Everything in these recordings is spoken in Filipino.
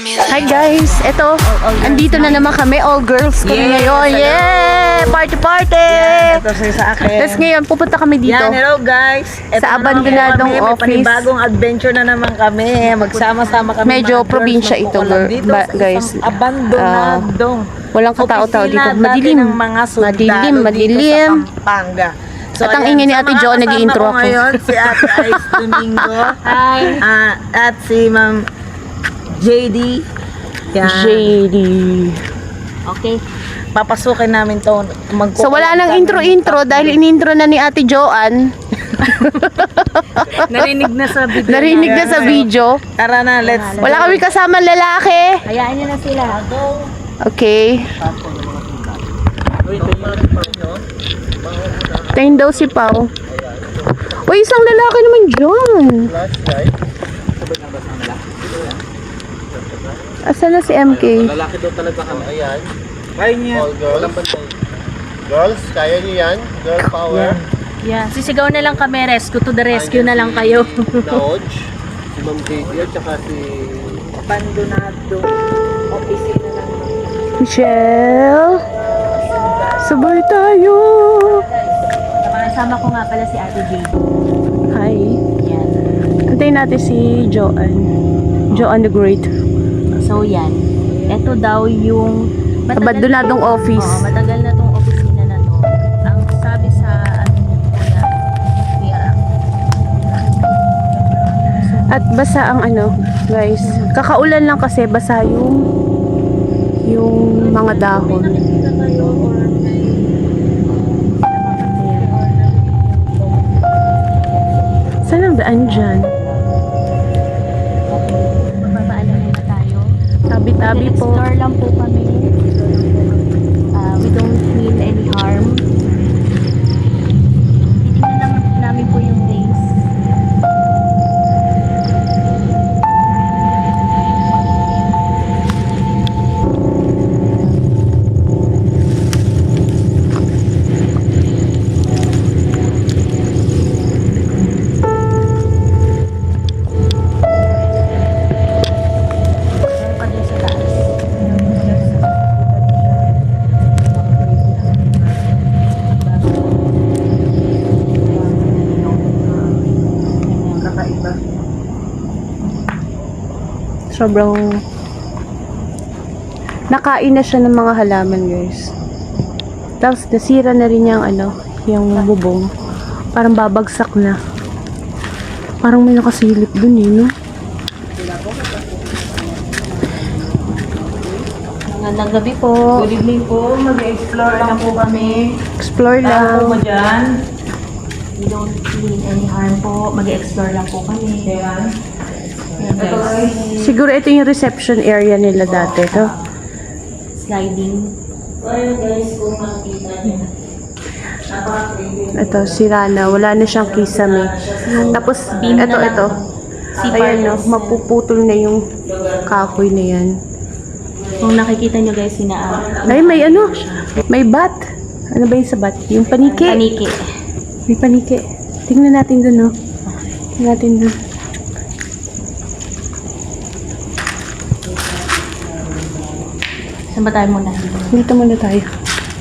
Hi guys, eto, andito na naman kami, all girls kami ngayon. Yeah! Party party! Yan, ito sa akin. Tapos ngayon, pupunta kami dito. Yan, hello guys. Ito Sa na naman abandonadong kami, office. May panibagong adventure na naman kami. Magsama-sama kami. Medyo mga girls, probinsya ito, magpukulan girl. dito Ba- sa guys, isang abandonadong walang katao-tao dito. opisina Madilim. dati ng mga sundalo Madilim. dito sa Pampanga. At ang ayan, ingay ni sa Ate mga Jo, kasama nag-i-intro ko ako. ngayon, si Ate Ice Domingo. Hi! At si Ma'am JD. Yan. JD. Okay. Papasukin namin to. So wala nang intro-intro dahil in-intro na ni Ate Joanne. Narinig na sa video. Narinig na sa video. Tara na, let's Wala kami kasama lalaki. hayaan niyo na sila. Okay. Tingin daw si Pao. Uy, isang lalaki naman dyan. Asan na si MK? Lalaki daw talaga kami. Ayan. Kaya niya. All girls. Girls, kaya niyo yan? Girl power. Yeah, sisigaw na lang kami, rescue to the rescue na lang kayo. Naoj. Si Ma'am JD at saka si... Abandonado. Opisina ng Michelle. Sabay tayo. Kasama ko nga pala si Ate Jade. Hi. Yan. Antayin natin si Joanne. Joanne the Great. So yan. Ito daw yung Abandonadong office. Oo, matagal na tong opisina na to. Ang sabi sa kuya, At basa ang ano, guys. Kakaulan lang kasi basa yung mga dahon. nakikita kayo or may Saan ang daan dyan? magpapaalam na tayo. Tabi-tabi po. Explore lang po kami. We don't mean any harm. Titignan lang namin po yung place. Meron pa din sa taas. kakaiba. Sobrang nakain na siya ng mga halaman, guys. Tapos nasira na rin yung ano, yung bubong. Parang babagsak na. Parang may nakasilip dun eh, no? Magandang gabi po. Good evening po. Mag-explore lang po kami. Explore Tao mo lang. dyan. We don't mean any harm po. Mag-explore lang po kami. Ayan. Ayan, Ito guys. guys. Siguro ito yung reception area nila dati, no? Sliding. Ayun guys, kung makikita niyo. Napaka-creepy. Ito, sira na. Wala na siyang kisame. Tapos, beam na ito, lang. ito. Sipar Ayan, no? is- Mapuputol na yung kahoy na yan. Kung nakikita nyo guys, Ay, may ano? May bat. Ano ba yung sa bat? Yung paniki. paniki. May paniki. Tingnan natin dun, no? Tingnan natin dun. Saan ba tayo muna? Dito muna tayo.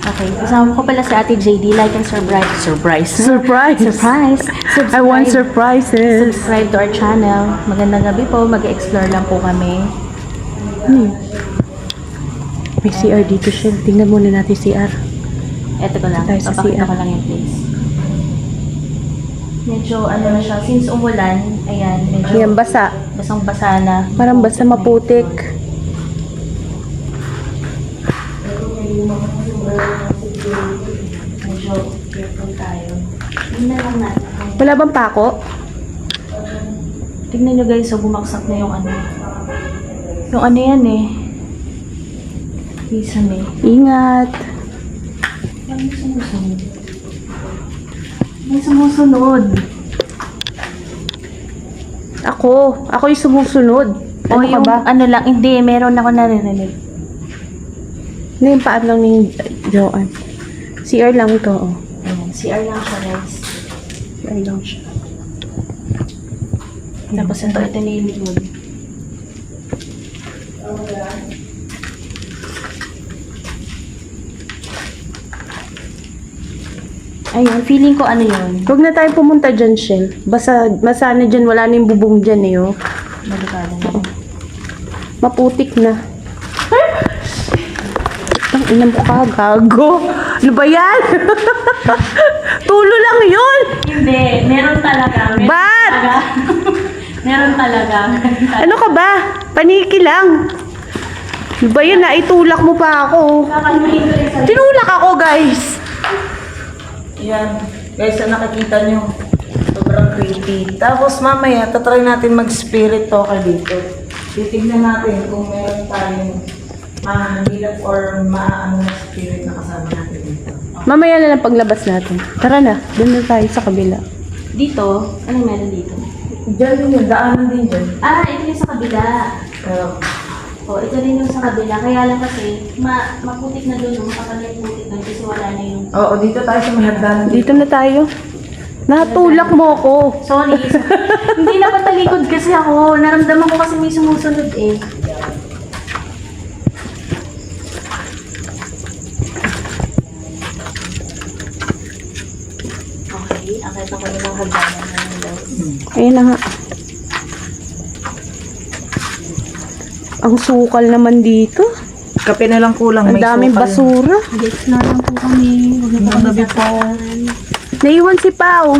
Okay. Kasama ko pala si Ate JD. Like and surprise. Surprise. Surprise! Surprise! I want Subscribe. surprises. Subscribe to our channel. Magandang gabi po. Mag-explore lang po kami. Ano yun? May CR dito siya. Tingnan muna natin CR. Eto ko lang. Tayo sa Papakita CR. ko lang yung place. Medyo ano na siya. Since umulan, ayan. Medyo Ayan, basa. basang-basa na. Parang basta maputik. Medyo careful tayo. Tingnan lang natin. Wala bang pako? Tignan nyo guys, so bumaksak na yung ano. Yung ano yan eh. Isang eh. Ingat. May sumusunod. May sumusunod. Ako yung sumusunod. O Ano ka yung ba? ano lang, hindi, meron ako narinig. Ano yung paan lang ni Joanne? CR lang to, oh. Ayan, CR lang siya guys. CR lang siya. Tapos ito na yung likod. Ayun, feeling ko ano yun. Huwag na tayo pumunta dyan, Shell. Basta, masana dyan, wala na yung bubong dyan eh, oh. Delikado na. Maputik na. Ang ina mo ka, gago. Ano ba yan? Tulo lang yun. Hindi, meron talaga. Ba't? Meron talaga. Ano ka ba? Paniki lang. Ano ba yun? Naitulak mo pa ako. Kakaluhin ko rin sa Tinulak ako, guys. Yan. Guys, ang nakikita nyo, sobrang creepy. Tapos mamaya, tatry natin mag-spirit talker dito. Titignan natin kung meron tayong mahihilap or maano na spirit na kasama natin dito. Mamaya na lang paglabas natin. Tara na. Doon na tayo sa kabila. Dito, anong meron dito? Diyan din yun, daanan din dyan. Ah, ito yung sa kabila. O, ito rin yung sa kabila. Kaya lang kasi, maputik na doon, makapal na yung putik doon kasi wala na yung... Oo, dito tayo sa may hagdanan. Dito na tayo. Natulak mo ako. Sorry. Hindi na patalikod kasi ako. Naramdaman ko kasi may sumusunod eh. Okay, akit ako yung mga hagdanan na yun guys. Ayun na nga. Ang sukal naman dito. Kape na lang kulang. Ang daming basura. Mag-explore lang po kami. Huwag na po kami sasaktan. Naiwan si Pao.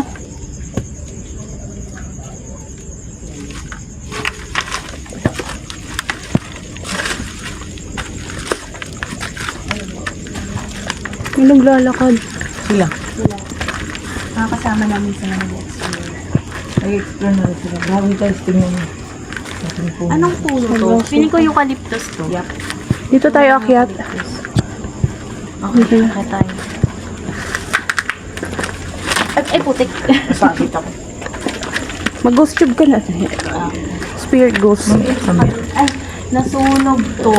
May naglalakad. Sila. Wala. Mga kasama namin sa mga mag-explore. Ay-explore na rin sila. Grabe guys, tingnan mo. Anong puno to? Feeling ko eucalyptus to. Yup. Dito tayo akyat. Okay, akit tayo. Ay, putik. Masakit ako. Mag-ghost tube ka na. Spirit ghost. Ay, nasunog to.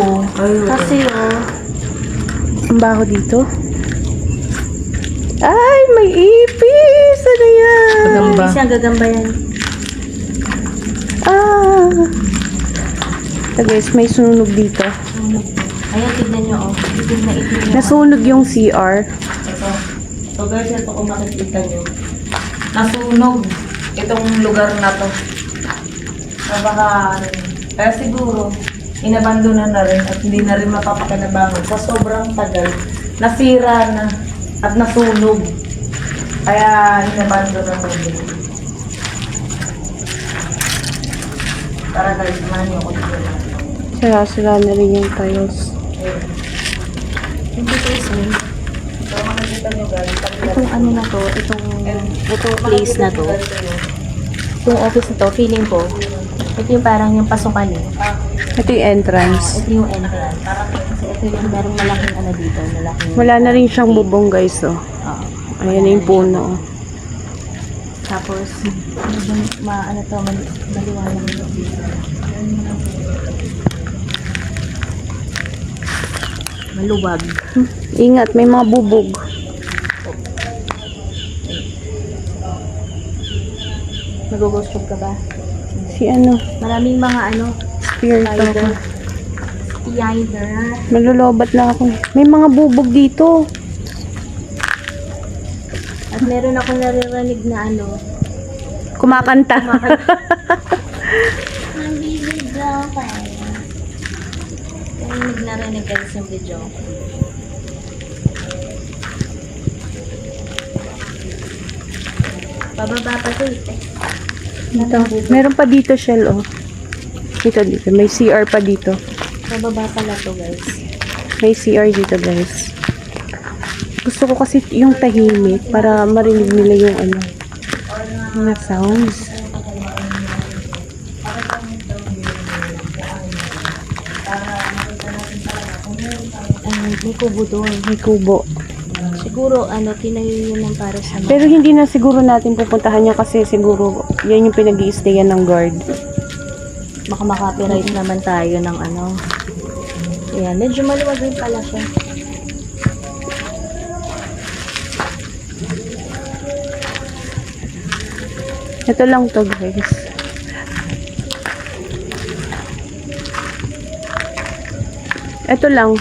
Kasi Ang baho dito. Ay, may ipis! Ano yan? Gagamba. Kasi ang gagamba yan. Ah! Ito guys, may sunog dito. Sunog to. Ayan, tignan nyo oh. Itim na itim yung Nasunog yung CR. Ito. So guys, ito kung makikita nyo. Nasunog itong lugar na to. Napaka, kaya siguro, inabandona na rin at hindi na rin mapapakinabangan. Sa sobrang tagal, nasira na at nasunog. Kaya inabandona na rin. Tara guys, samahan niyo ako dito. Sira-sira na rin yung tiles. Hindi guys eh. So makikita nyo guys, Itong ano na to, itong place na to, itong office na to, feeling ko, ito yung parang yung pasukan eh. Ito yung entrance. Ito yung entrance. Kasi ito yung merong malaking ano dito, malaking... Wala na rin siyang bubong guys, oh. Oo. Ayan na yung puno, oh. Tapos, medyo ano to, maliwanag dito. Maluwag. Ingat, may mga bubog. Mag-ghost tube ka ba? Si ano, Maraming mga ano, spirit spider. ako. Spider. Malulobat na ako. May mga bubog dito. At meron ako naririnig na ano, Kumakanta. nabibidyo pa eh. Narinig na rinig guys yung video. Bababa pa to eh. Dito. Meron pa dito, Shell, oh. Dito. May CR pa dito. Bababa pala to guys. May CR dito, guys. Gusto ko kasi yung tahimik para marinig nila yung ano. Mga sounds. May kubo doon. May kubo. Siguro ano, tinayo yun ng para sa mga. Pero hindi na siguro natin pupuntahan niya kasi siguro yan yung pinag-i-stayan ng guard. Baka makapiright naman tayo ng ano. Ayan, medyo maluwag rin pala siya. Ito lang to, guys. Ito lang.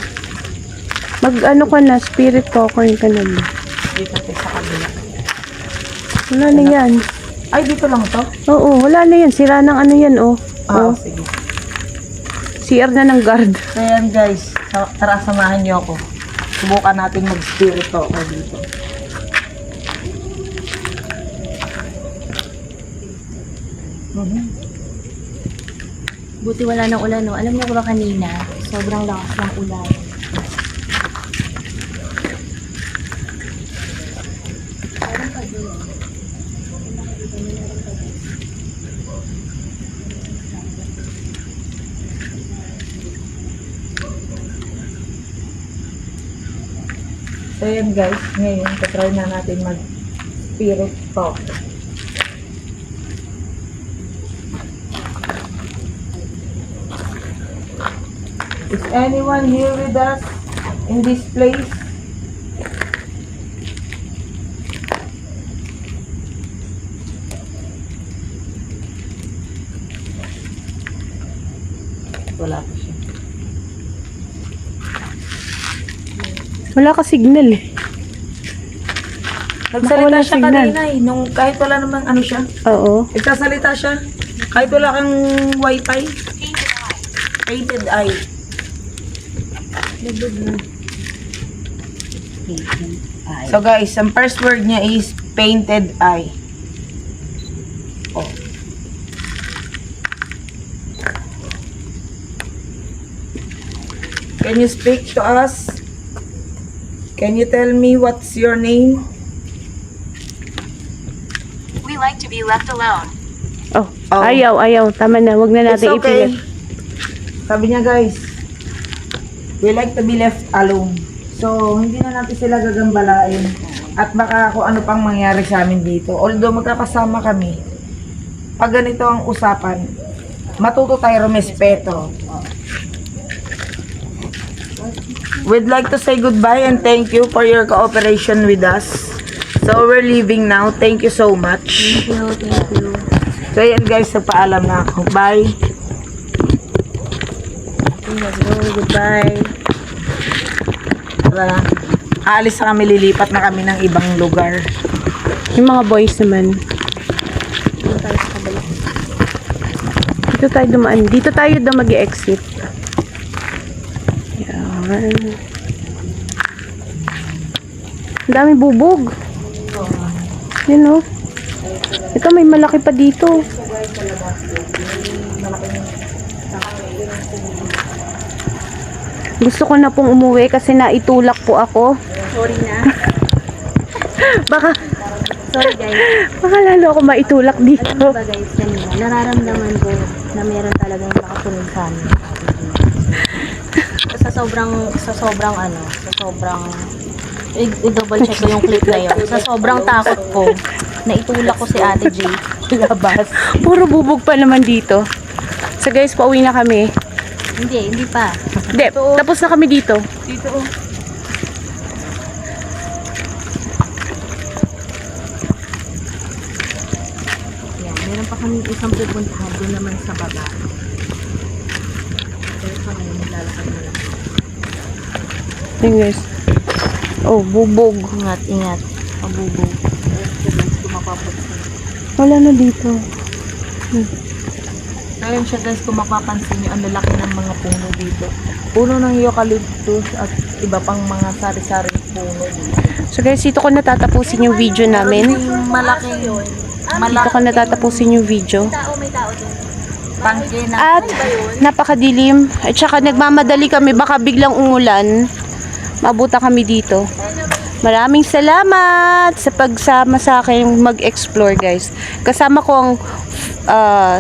Mag-ano ka na, spirit talker ka na. dito sa kabila. Wala na yan. Ay, dito lang to? Oo, wala na yan. Sira ng ano yan, oh. Ah, Oh, sige. CR na ng guard. So yan guys, tara samahan niyo ako. Subukan natin mag-spirit talk dito. Buti wala ng ulan, no? Alam niyo ba kanina, sobrang lakas ng ulan. So yan guys, ngayon try na natin mag-spirit talk. Is anyone here with us in this place? Wala pa siya. Wala ka signal eh. Nagsalita Wala siya signal. kanina eh, nung kahit wala namang ano siya. Oo. Nagsasalita siya. Kahit wala kang wifi. Painted eye. So guys, ang first word niya is painted eye. Oh. Can you speak to us? Can you tell me what's your name? We like to be left alone. Oh, Oh. ayaw. Tama na, wag na It's natin okay. ipilit. Sabi niya guys, we like to be left alone. So, hindi na natin sila gagambalain. At baka kung ano pang mangyari sa amin dito. Although magkakasama kami, pag ganito ang usapan, matuto tayo rumespeto. We'd like to say goodbye and thank you for your cooperation with us. So, we're leaving now. Thank you so much. Thank you. So, yan guys, nagpaalam na ako. Bye. Let's go, goodbye. Tara. Aalis na kami, lilipat na kami ng ibang lugar. Yung mga boys naman. Dito tayo dumaan. Dito tayo mag-exit. Yan. Ang dami bubog. Yan o. Ito may malaki pa dito. Gusto ko na pong umuwi kasi naitulak po ako. Sorry na. Baka Sorry guys. lalo ako maitulak Alam niyo dito. ba guys, kanina, nararamdaman ko na meron talagang nakasunod sa amin. Sa sobrang i-double check ko yung clip na yun. Sa sobrang takot ko, naitulak ko si Ate J. Labas. Puro bubog pa naman dito. So guys, pauwi na kami. Hindi pa. Hindi, tapos na kami dito. Dito oh. Yan, meron pa kami isang pupuntahan doon naman sa baba. Pero sa ngayon, maglalakad na lang. Ayun guys. Oh, bubog. Ingat. Pabubog. Wala na dito. Ayun siya guys, kung mapapansin nyo, ang lalaki ng mga puno dito. Puno ng eucalyptus at iba pang mga sari-saring puno dito. So guys, dito ko natatapusin yung video namin. Malaking Dito ko natatapusin yung video. May tao doon. tangke na. At napakadilim. At saka nagmamadali kami. Baka biglang umulan. Mabuta kami dito. Maraming salamat sa pagsama sa akin mag-explore guys. Kasama ko ang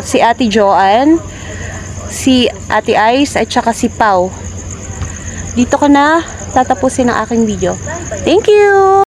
si Ate Joanne, si Ate Ice, at saka si Pau. Dito ko na tatapusin ang aking video. Thank you!